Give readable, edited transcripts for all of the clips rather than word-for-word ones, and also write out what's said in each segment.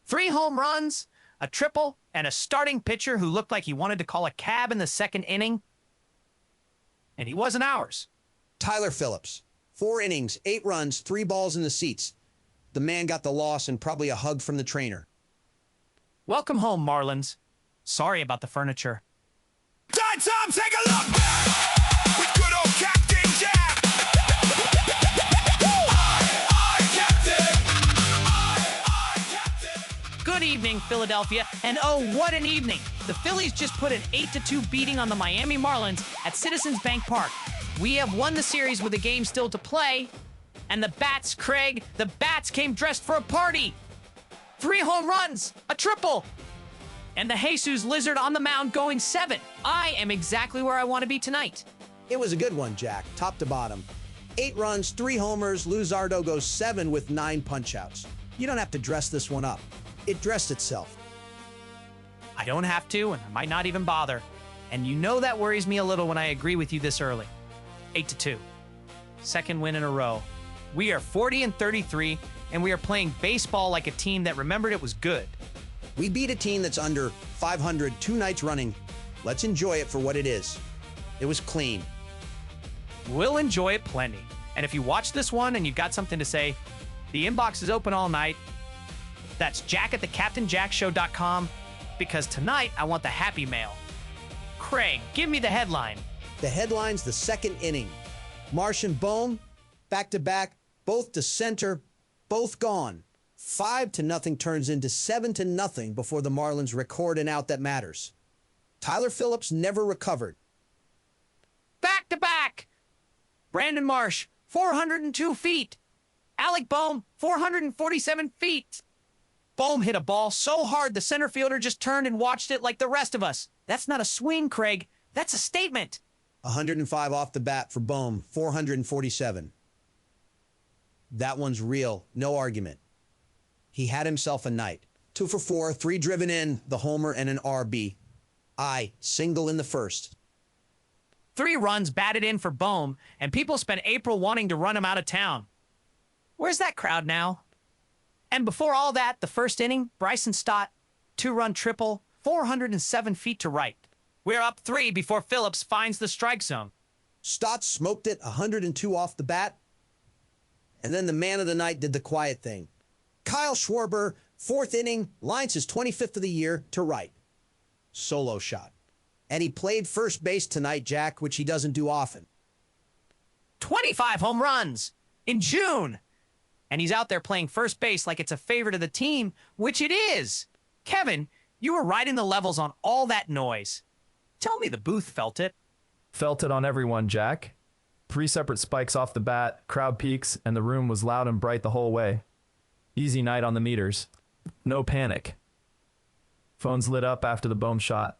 3 home runs, a triple, and a starting pitcher who looked like he wanted to call a cab in the second inning. And he wasn't ours. Tyler Phillips, 4 innings, 8 runs, 3 balls in the seats. The man got the loss and probably a hug from the trainer. Welcome home, Marlins. Sorry about the furniture. Time, take a look! With good old Captain Jack! I, Captain! Good evening, Philadelphia, and oh, what an evening! The Phillies just put an 8-2 beating on the Miami Marlins at Citizens Bank Park. We have won the series with a game still to play, and the Bats, Craig, the Bats came dressed for a party! 3 home runs, a triple, and the Jesús Luzardo on the mound going 7. I am exactly where I want to be tonight. It was a good one, Jack, top to bottom. 8 runs, 3 homers, Luzardo goes 7 with 9 punch-outs. You don't have to dress this one up. It dressed itself. I don't have to, and I might not even bother. And you know that worries me a little when I agree with you this early. 8-2. Second win in a row. We are 40-33, and we are playing baseball like a team that remembered it was good. We beat a team that's under 500 2 nights running. Let's enjoy it for what it is. It was clean. We'll enjoy it plenty. And if you watch this one and you've got something to say, the inbox is open all night. That's jack@thecaptainjackshow.com, because tonight I want the happy mail. Craig, give me the headline. The headline's the second inning. Marsh and Bohm, back-to-back, both to center, both gone. 5-0 turns into 7-0 before the Marlins record an out that matters. Tyler Phillips never recovered. Back-to-back! Brandon Marsh, 402 feet. Alec Bohm, 447 feet. Bohm hit a ball so hard the center fielder just turned and watched it like the rest of us. That's not a swing, Craig. That's a statement. 105 off the bat for Bohm, 447. That one's real, no argument. He had himself a night. 2 for 4, 3 driven in, the homer and an R.B.I. single in the first. 3 runs batted in for Bohm, and people spent April wanting to run him out of town. Where's that crowd now? And before all that, the first inning, Bryson Stott, 2-run triple, 407 feet to right. We're up 3 before Phillips finds the strike zone. Stott smoked it, 102 off the bat. And then the man of the night did the quiet thing. Kyle Schwarber, 4th inning, lines his 25th of the year to right. Solo shot. And he played first base tonight, Jack, which he doesn't do often. 25 home runs in June. And he's out there playing first base like it's a favorite of the team, which it is. Kevin, you were riding the levels on all that noise. Tell me the booth felt it. Felt it on everyone, Jack. 3 separate spikes off the bat, crowd peaks, and the room was loud and bright the whole way. Easy night on the meters. No panic. Phones lit up after the Bohm shot,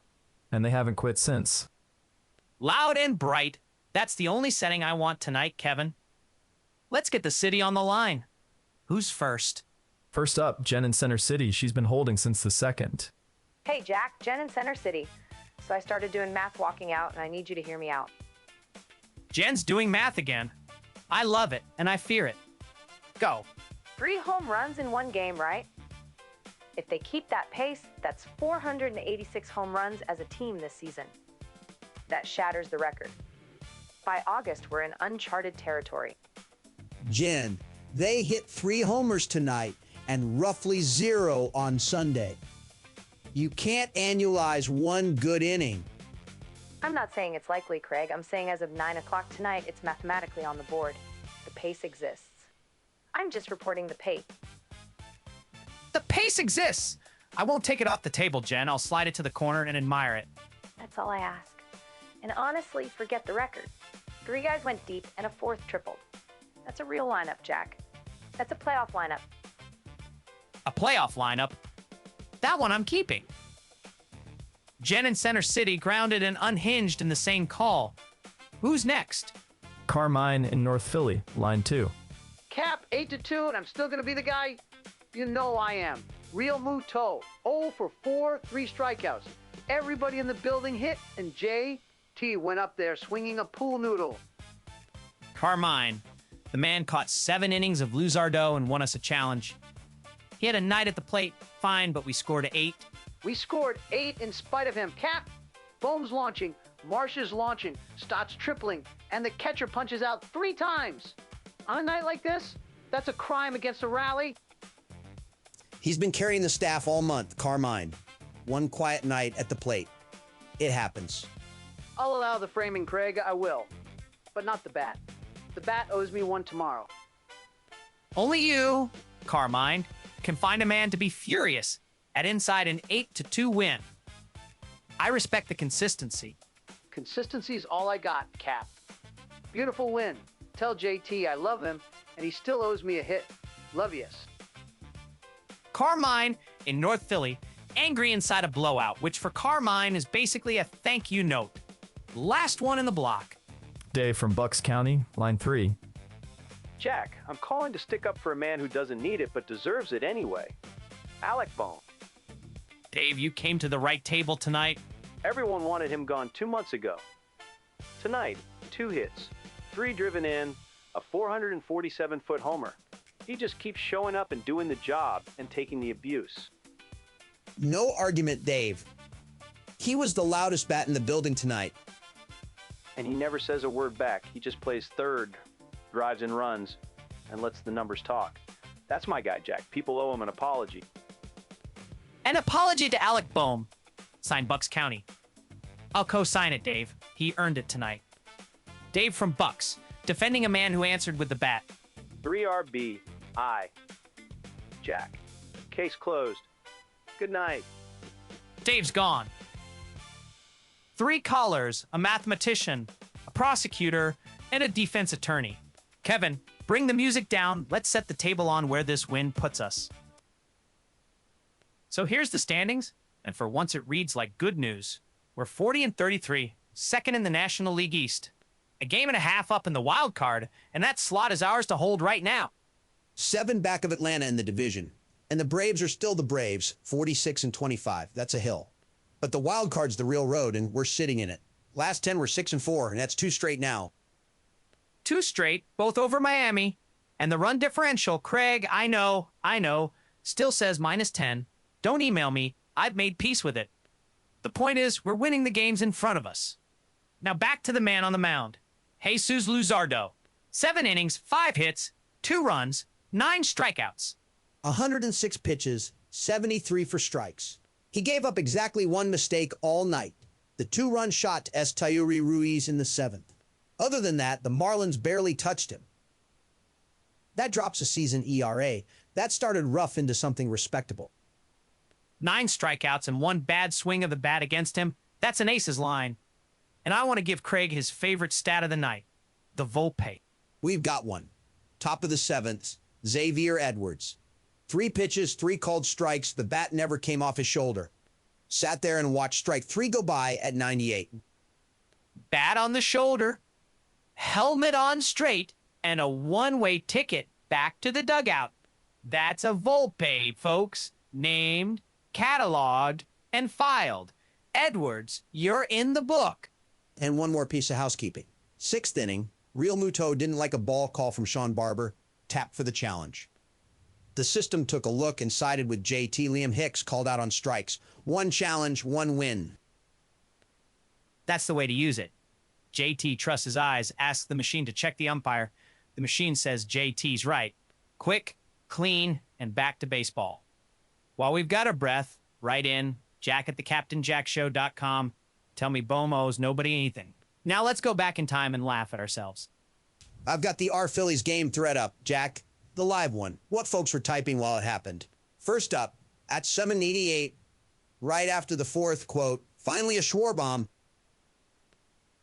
and they haven't quit since. Loud and bright. That's the only setting I want tonight, Kevin. Let's get the city on the line. Who's first? First up, Jen in Center City. She's been holding since the second. Hey, Jack, Jen in Center City. So I started doing math walking out, and I need you to hear me out. Jen's doing math again. I love it, and I fear it. Go. 3 home runs in 1 game, right? If they keep that pace, that's 486 home runs as a team this season. That shatters the record. By August, we're in uncharted territory. Jen, they hit 3 homers tonight and roughly 0 on Sunday. You can't annualize 1 good inning. I'm not saying it's likely, Craig. I'm saying as of 9 o'clock tonight, it's mathematically on the board. The pace exists. I'm just reporting the pace. The pace exists. I won't take it off the table, Jen. I'll slide it to the corner and admire it. That's all I ask. And honestly, forget the record. 3 guys went deep and a 4th tripled. That's a real lineup, Jack. That's a playoff lineup. A playoff lineup? That one I'm keeping. Jen in Center City grounded and unhinged in the same call. Who's next? Carmine in North Philly, line 2. Cap, 8-2, and I'm still going to be the guy? You know I am. Realmuto, 0 for 4, 3 strikeouts. Everybody in the building hit, and J.T. went up there swinging a pool noodle. Carmine. The man caught 7 innings of Luzardo and won us a challenge. He had a night at the plate, fine, but we scored 8. We scored 8 in spite of him. Cap, Bohm's launching, Marsh is launching, Stott's tripling, and the catcher punches out 3 times. On a night like this, that's a crime against a rally. He's been carrying the staff all month, Carmine. One quiet night at the plate. It happens. I'll allow the framing, Craig, I will. But not the bat. The bat owes me one tomorrow. Only you, Carmine, can find a man to be furious at inside an 8-2 win. I respect the consistency. Consistency's all I got, Cap. Beautiful win. Tell JT I love him, and he still owes me a hit. Love yes. Carmine in North Philly, angry inside a blowout, which for Carmine is basically a thank you note. Last one in the block. Dave from Bucks County, line 3. Jack, I'm calling to stick up for a man who doesn't need it but deserves it anyway. Alec Bohm. Dave, you came to the right table tonight. Everyone wanted him gone 2 months ago. Tonight, 2 hits, 3 driven in, a 447-foot homer. He just keeps showing up and doing the job and taking the abuse. No argument, Dave. He was the loudest bat in the building tonight. And he never says a word back. He just plays third, drives in runs, and lets the numbers talk. That's my guy, Jack. People owe him an apology. An apology to Alec Bohm. Signed Bucks County. I'll co-sign it, Dave. He earned it tonight. Dave from Bucks, defending a man who answered with the bat. 3RBI. Jack. Case closed. Good night. Dave's gone. 3 callers, a mathematician, a prosecutor, and a defense attorney. Kevin, bring the music down. Let's set the table on where this win puts us. So here's the standings, and for once it reads like good news. We're 40-33, second in the National League East. A game and a half up in the wild card, and that slot is ours to hold right now. 7 back of Atlanta in the division. And the Braves are still the Braves, 46-25. That's a hill. But the wild card's the real road, and we're sitting in it. Last 10, we're 6-4, and that's 2 straight now. 2 straight, both over Miami. And the run differential, Craig, I know, still says -10. Don't email me. I've made peace with it. The point is, we're winning the games in front of us. Now back to the man on the mound. Jesús Luzardo. 7 innings, 5 hits, 2 runs, 9 strikeouts. 106 pitches, 73 for strikes. He gave up exactly 1 mistake all night. The 2-run shot to Esteury Ruiz in the 7th. Other than that, the Marlins barely touched him. That drops a season E.R.A. That started rough into something respectable. 9 strikeouts and 1 bad swing of the bat against him. That's an ace's line. And I want to give Craig his favorite stat of the night, the Volpe. We've got one. Top of the 7th, Xavier Edwards. 3 pitches, 3 called strikes. The bat never came off his shoulder. Sat there and watched strike 3 go by at 98. Bat on the shoulder, helmet on straight, and a one-way ticket back to the dugout. That's a Volpe, folks. Named, cataloged, and filed. Edwards, you're in the book. And one more piece of housekeeping. 6th inning, Realmuto didn't like a ball call from Schwarber. Tapped for the challenge. The system took a look and sided with JT. Liam Hicks called out on strikes. 1 challenge, 1 win. That's the way to use it. JT trusts his eyes, asks the machine to check the umpire. The machine says JT's right. Quick, clean, and back to baseball. While we've got our breath, write in, jack@thecaptainjackshow.com. Tell me Bohm owes nobody anything. Now let's go back in time and laugh at ourselves. I've got the our Phillies game thread up, Jack. The live one. What folks were typing while it happened. First up, at 7:88, right after the 4th, quote, finally a Schwarber.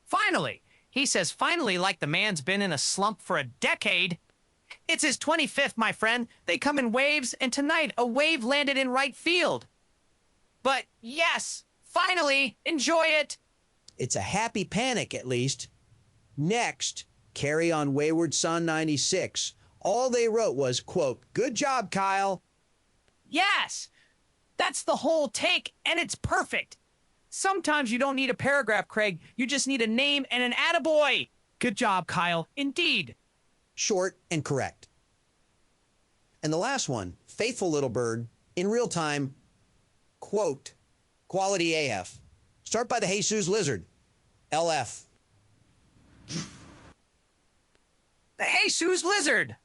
Finally! He says finally like the man's been in a slump for a decade. It's his 25th, my friend. They come in waves, and tonight a wave landed in right field. But yes, finally, enjoy it. It's a happy panic, at least. Next, Carry On Wayward Son 96. All they wrote was, quote, good job, Kyle. Yes, that's the whole take, and it's perfect. Sometimes you don't need a paragraph, Craig. You just need a name and an attaboy. Good job, Kyle. Indeed. Short and correct. And the last one, faithful little bird, in real time, quote, quality AF. Start by the Jesús Lizard, LF. The Jesús Lizard!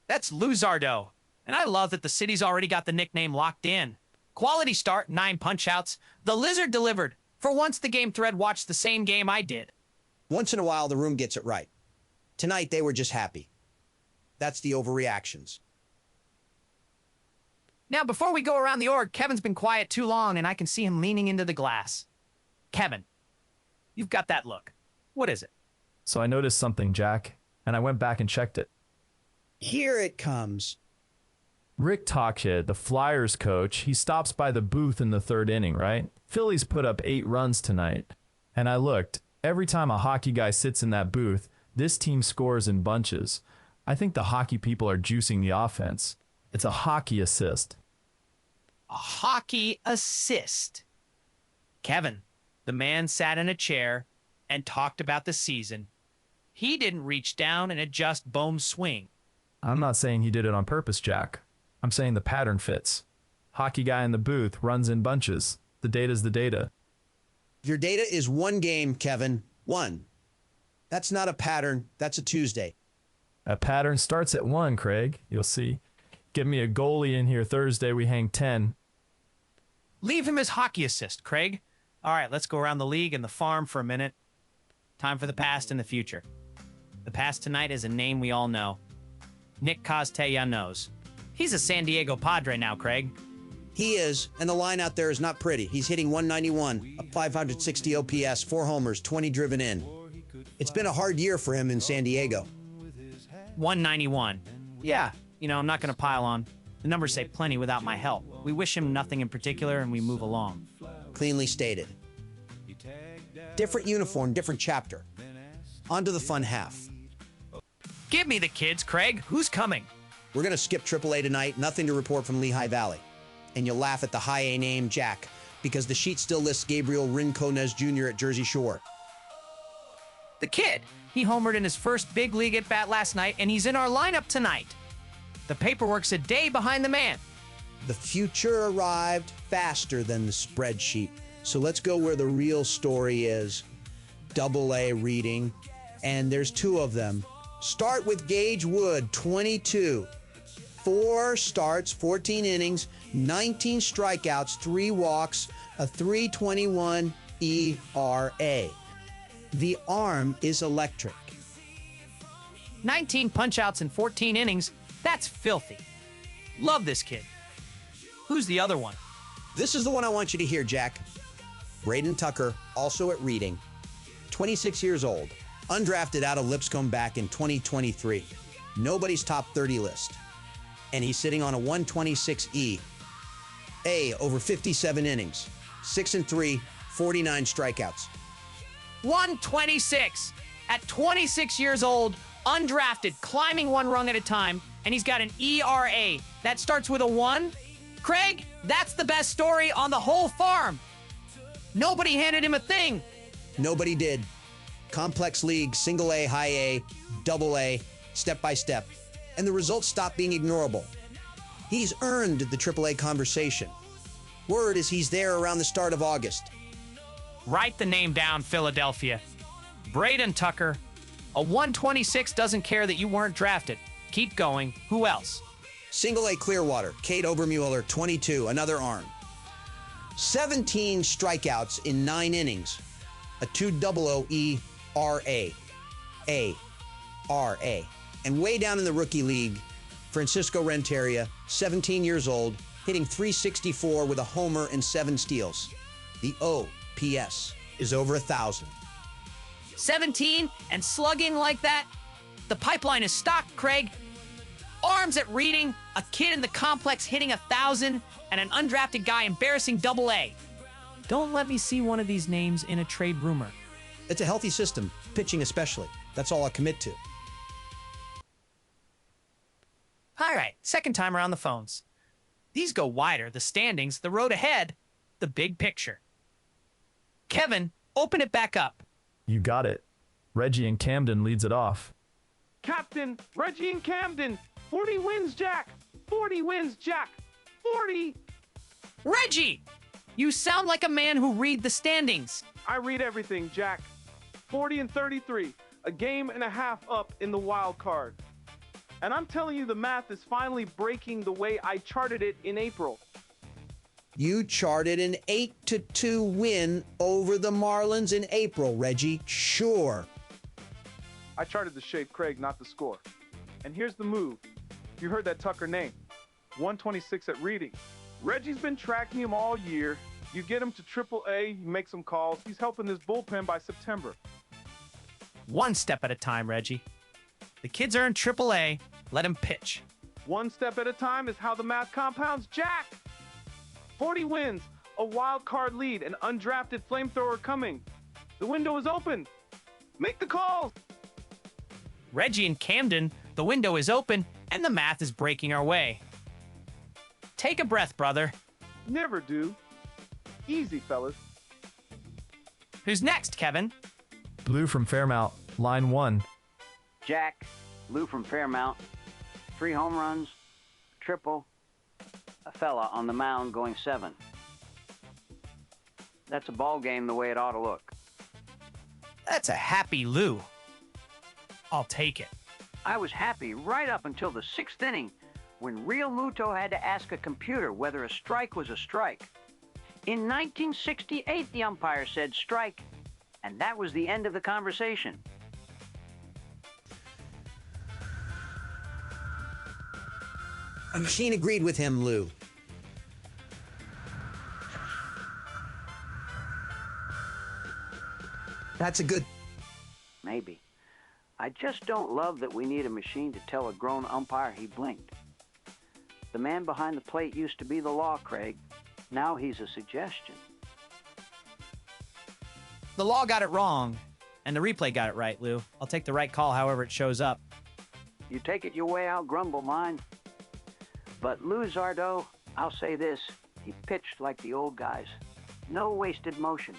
That's Luzardo. And I love that the city's already got the nickname locked in. Quality start, 9 punch-outs. The Lizard delivered. For once, the game thread watched the same game I did. Once in a while, the room gets it right. Tonight, they were just happy. That's the overreactions. Now, before we go around the org, Kevin's been quiet too long, and I can see him leaning into the glass. Kevin, you've got that look. What is it? So I noticed something, Jack, and I went back and checked it. Here it comes. Rick Tocchet, the Flyers coach, he stops by the booth in the 3rd inning, right? Phillies put up 8 runs tonight. And I looked. Every time a hockey guy sits in that booth, this team scores in bunches. I think the hockey people are juicing the offense. It's a hockey assist. A hockey assist. Kevin, the man sat in a chair and talked about the season. He didn't reach down and adjust Bohm's swing. I'm not saying he did it on purpose, Jack. I'm saying the pattern fits. Hockey guy in the booth runs in bunches. The data's the data. Your data is 1 game, Kevin. 1. That's not a pattern. That's a Tuesday. A pattern starts at 1, Craig. You'll see. Give me a goalie in here Thursday, we hang 10. Leave him his hockey assist, Craig. All right, let's go around the league and the farm for a minute. Time for the past and the future. The past tonight is a name we all know. Nick Castellanos. He's a San Diego Padre now, Craig. He is, and the line out there is not pretty. He's hitting 191, a 560 OPS, 4 homers, 20 driven in. It's been a hard year for him in San Diego. 191. Yeah, I'm not going to pile on. The numbers say plenty without my help. We wish him nothing in particular, and we move along. Cleanly stated. Different uniform, different chapter. On to the fun half. Give me the kids, Craig. Who's coming? We're going to skip AAA tonight. Nothing to report from Lehigh Valley. And you'll laugh at the high A name, Jack, because the sheet still lists Gabriel Rincones Jr. at Jersey Shore. The kid. He homered in his first big league at bat last night, and he's in our lineup tonight. The paperwork's a day behind the man. The future arrived faster than the spreadsheet. So let's go where the real story is. AA reading. And there's 2 of them. Start with Gage Wood, 22. 4 starts, 14 innings, 19 strikeouts, 3 walks, a 3.21 E.R.A. The arm is electric. 19 punch-outs in 14 innings. That's filthy. Love this kid. Who's the other one? This is the one I want you to hear, Jack. Braydon Tucker, also at Reading. 26 years old. Undrafted out of Lipscomb back in 2023. Nobody's top 30 list. And he's sitting on a 126 E. Over 57 innings. 6-3, 49 strikeouts. 126. At 26 years old, undrafted, climbing 1 rung at a time, and he's got an E.R.A. that starts with a 1. Craig, that's the best story on the whole farm. Nobody handed him a thing. Nobody did. Complex league, single A, high A, double A, step by step. And the results stop being ignorable. He's earned the AAA conversation. Word is he's there around the start of August. Write the name down, Philadelphia. Braydon Tucker. A 126 doesn't care that you weren't drafted. Keep going. Who else? Single A Clearwater, Kate Obermueller, 22, another arm. 17 strikeouts in 9 innings. A 2.00 E.R.A. A.R.A. And way down in the rookie league, Francisco Renteria, 17 years old, hitting .364 with a homer and 7 steals. The O.P.S. is over 1,000. 17 and slugging like that? The pipeline is stocked, Craig. Arms at Reading, a kid in the complex hitting 1,000, and an undrafted guy embarrassing AA. Don't let me see one of these names in a trade rumor. It's a healthy system, pitching especially. That's all I'll commit to. All right, second time around the phones. These go wider, the standings, the road ahead, the big picture. Kevin, open it back up. You got it. Reggie in Camden leads it off. Captain, Reggie in Camden. 40 wins, Jack! 40 wins, Jack! 40! Reggie! You sound like a man who read the standings. I read everything, Jack. 40 and 33, a game and a half up in the wild card. And I'm telling you, the math is finally breaking the way I charted it in April. You charted an 8-2 win over the Marlins in April, Reggie. Sure. I charted the shape, Craig, not the score. And here's the move. You heard that Tucker name. 126 at reading. Reggie's been tracking him all year. You get him to AAA, you make some calls. He's helping this bullpen by September. One step at a time, Reggie. The kids are in AAA. Let him pitch. One step at a time is how the math compounds, Jack! 40 wins, a wild card lead, an undrafted flamethrower coming. The window is open. Make the calls. Reggie and Camden, the window is open, and the math is breaking our way. Take a breath, brother. Never do. Easy, fellas. Who's next, Kevin? Blue from Fairmount, line 1. Jack, Lou from Fairmount, 3 home runs, triple, a fella on the mound going 7. That's a ball game the way it ought to look. That's a happy Lou. I'll take it. I was happy right up until the 6th inning when Realmuto had to ask a computer whether a strike was a strike. In 1968, the umpire said strike, and that was the end of the conversation. A machine agreed with him, Lou. That's a good... Maybe. I just don't love that we need a machine to tell a grown umpire he blinked. The man behind the plate used to be the law, Craig. Now he's a suggestion. The law got it wrong, and the replay got it right, Lou. I'll take the right call however it shows up. You take it your way, I'll grumble mine. But Luzardo, I'll say this, he pitched like the old guys. No wasted motion.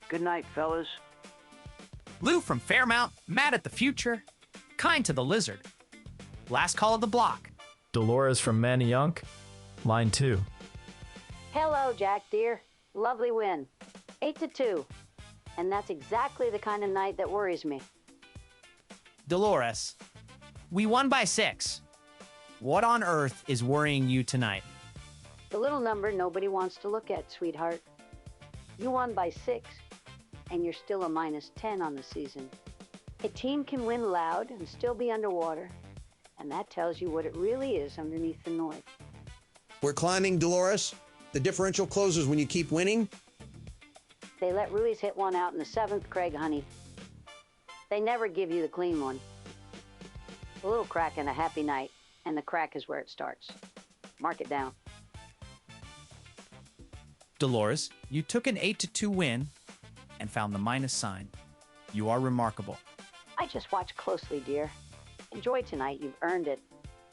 Good night, fellas. Lou from Fairmount, mad at the future, kind to the lizard. Last call of the block. Dolores from Manayunk, line 2. Hello, Jack dear. Lovely win. 8-2. And that's exactly the kind of night that worries me. Dolores, we won by 6. What on earth is worrying you tonight? The little number nobody wants to look at, sweetheart. You won by 6, and you're still a -10 on the season. A team can win loud and still be underwater, and that tells you what it really is underneath the noise. We're climbing, Dolores. The differential closes when you keep winning. They let Ruiz hit one out in the 7th, Craig, honey. They never give you the clean one. A little crack and a happy night, and the crack is where it starts. Mark it down. Dolores, you took an 8-2 win and found the minus sign. You are remarkable. I just watch closely, dear. Enjoy tonight. You've earned it.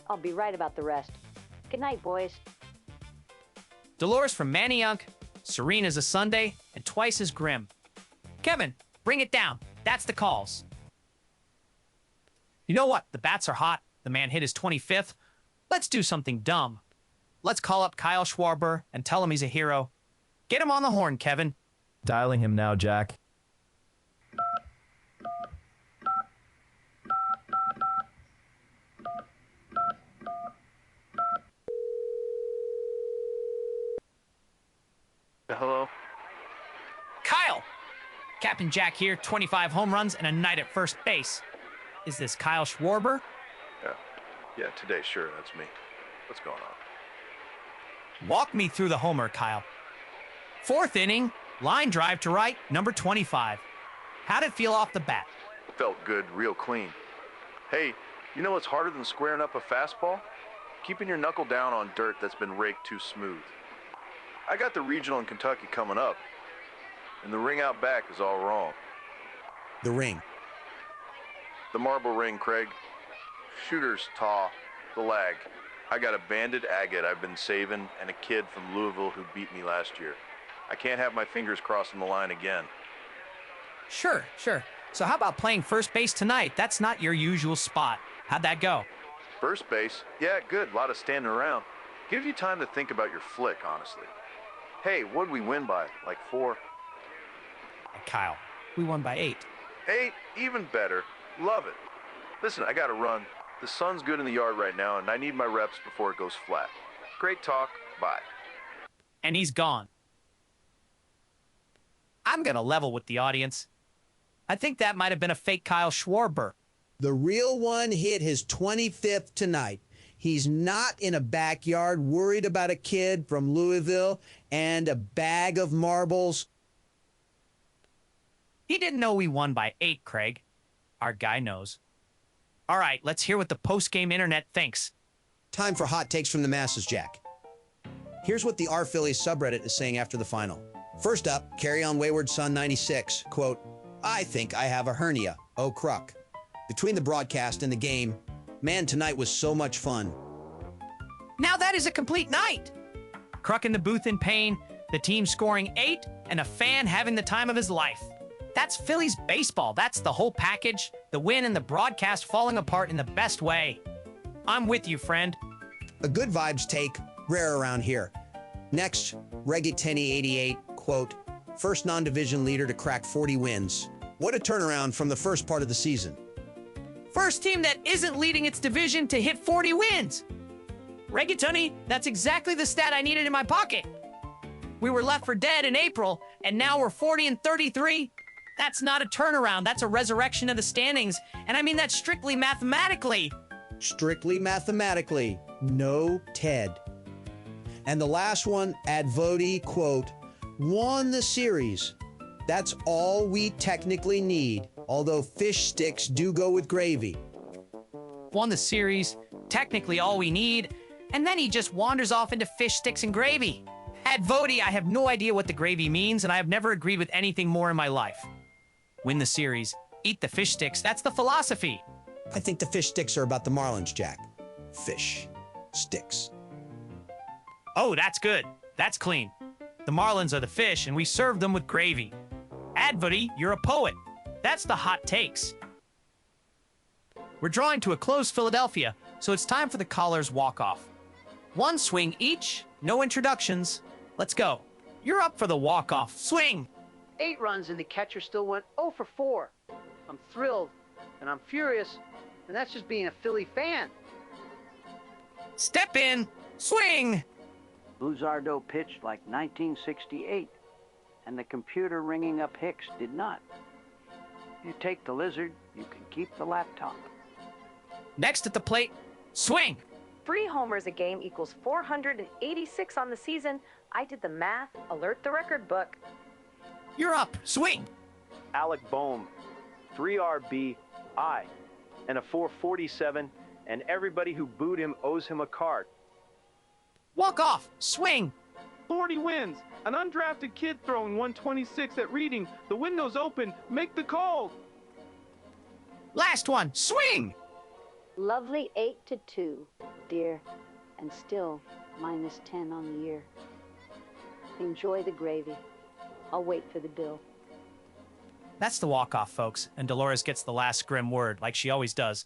I'll be right about the rest. Good night, boys. Dolores from Manayunk, serene as a Sunday and twice as grim. Kevin, bring it down. That's the calls. You know what? The bats are hot. The man hit his 25th. Let's do something dumb. Let's call up Kyle Schwarber and tell him he's a hero. Get him on the horn, Kevin. Dialing him now, Jack. Hello? Kyle! Captain Jack here, 25 home runs and a night at first base. Is this Kyle Schwarber? Yeah, today, sure, that's me. What's going on? Walk me through the homer, Kyle. 4th inning, line drive to right, number 25. How'd it feel off the bat? Felt good, real clean. Hey, you know what's harder than squaring up a fastball? Keeping your knuckle down on dirt that's been raked too smooth. I got the regional in Kentucky coming up, and the ring out back is all wrong. The ring. The marble ring, Craig. Shooter's taw, the lag. I got a banded agate I've been saving and a kid from Louisville who beat me last year. I can't have my fingers crossing the line again. Sure. So how about playing first base tonight? That's not your usual spot. How'd that go? First base, yeah, good, a lot of standing around. Gives you time to think about your flick, honestly. Hey, what'd we win by? Like 4? Kyle, we won by 8. 8? Even better. Love it. Listen, I gotta run. The sun's good in the yard right now, and I need my reps before it goes flat. Great talk. Bye. And he's gone. I'm going to level with the audience. I think that might have been a fake Kyle Schwarber. The real one hit his 25th tonight. He's not in a backyard worried about a kid from Louisville and a bag of marbles. He didn't know we won by 8, Craig. Our guy knows. All right, let's hear what the post-game internet thinks. Time for hot takes from the masses, Jack. Here's what the R Phillies subreddit is saying after the final. First up, Carry On Wayward Son 96, quote, I think I have a hernia. Oh, Cruck. Between the broadcast and the game, man, tonight was so much fun. Now that is a complete night. Cruck in the booth in pain, the team scoring 8, and a fan having the time of his life. That's Phillies baseball. That's the whole package. The win and the broadcast falling apart in the best way. I'm with you, friend. A good vibes take, rare around here. Next, Reggie88, quote, first non-division leader to crack 40 wins. What a turnaround from the first part of the season. First team that isn't leading its division to hit 40 wins. Reggaetoni, that's exactly the stat I needed in my pocket. We were left for dead in April, and now we're 40-33. That's not a turnaround. That's a resurrection of the standings. And I mean that strictly mathematically. Strictly mathematically. No Ted. And the last one, Advodi, quote, won the series. That's all we technically need, although fish sticks do go with gravy. Won the series, technically all we need, and then he just wanders off into fish sticks and gravy. Advodi, I have no idea what the gravy means, and I have never agreed with anything more in my life. Win the series, eat the fish sticks, that's the philosophy. I think the fish sticks are about the Marlins, Jack. Fish sticks. Oh, that's good. That's clean. The Marlins are the fish, and we serve them with gravy. Advodi, you're a poet. That's the hot takes. We're drawing to a closed Philadelphia, so it's time for the callers' walk-off. 1 swing each, no introductions. Let's go. You're up for the walk-off. Swing! 8 runs and the catcher still went 0 for 4. I'm thrilled, and I'm furious, and that's just being a Philly fan. Step in. Swing! Luzardo pitched like 1968, and the computer ringing up Hicks did not. You take the lizard, you can keep the laptop. Next at the plate, swing! 3 homers a game equals 486 on the season. I did the math. Alert the record book. You're up. Swing! Alec Bohm, 3 RBI, and a 447, and everybody who booed him owes him a card. Walk off. Swing! 40 wins. An undrafted kid throwing 126 at Reading. The window's open. Make the call. Last one. Swing! Lovely 8-2, dear, and still -10 on the year. Enjoy the gravy. I'll wait for the bill. That's the walk-off, folks, and Dolores gets the last grim word, like she always does.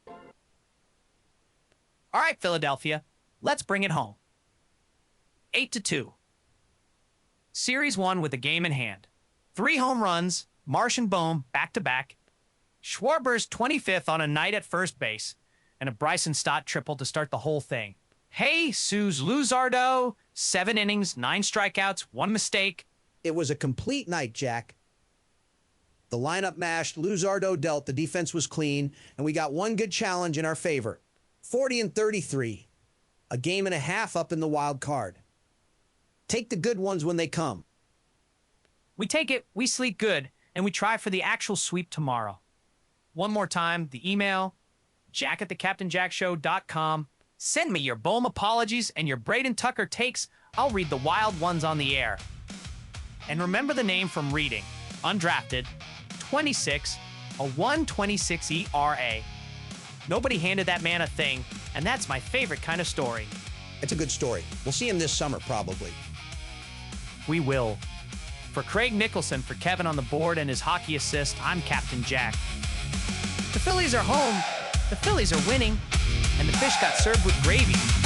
All right, Philadelphia, let's bring it home. 8-2. Series 1 with a game in hand. 3 home runs, Marsh and Bohm back-to-back, Schwarber's 25th on a night at first base, and a Bryson Stott triple to start the whole thing. Jesús Luzardo, 7 innings, 9 strikeouts, 1 mistake. It was a complete night, Jack. The lineup mashed, Luzardo dealt, the defense was clean, and we got one good challenge in our favor. 40-33. A game and a half up in the wild card. Take the good ones when they come. We take it, we sleep good, and we try for the actual sweep tomorrow. One more time, the email, jack@thecaptainjackshow.com. Send me your Bohm apologies and your Braydon Tucker takes. I'll read the wild ones on the air. And remember the name from Reading. Undrafted, 26, a 126 E.R.A. Nobody handed that man a thing, and that's my favorite kind of story. It's a good story. We'll see him this summer, probably. We will. For Craig Nicholson, for Kevin on the board and his hockey assist, I'm Captain Jack. The Phillies are home. The Phillies are winning. and the fish got served with gravy.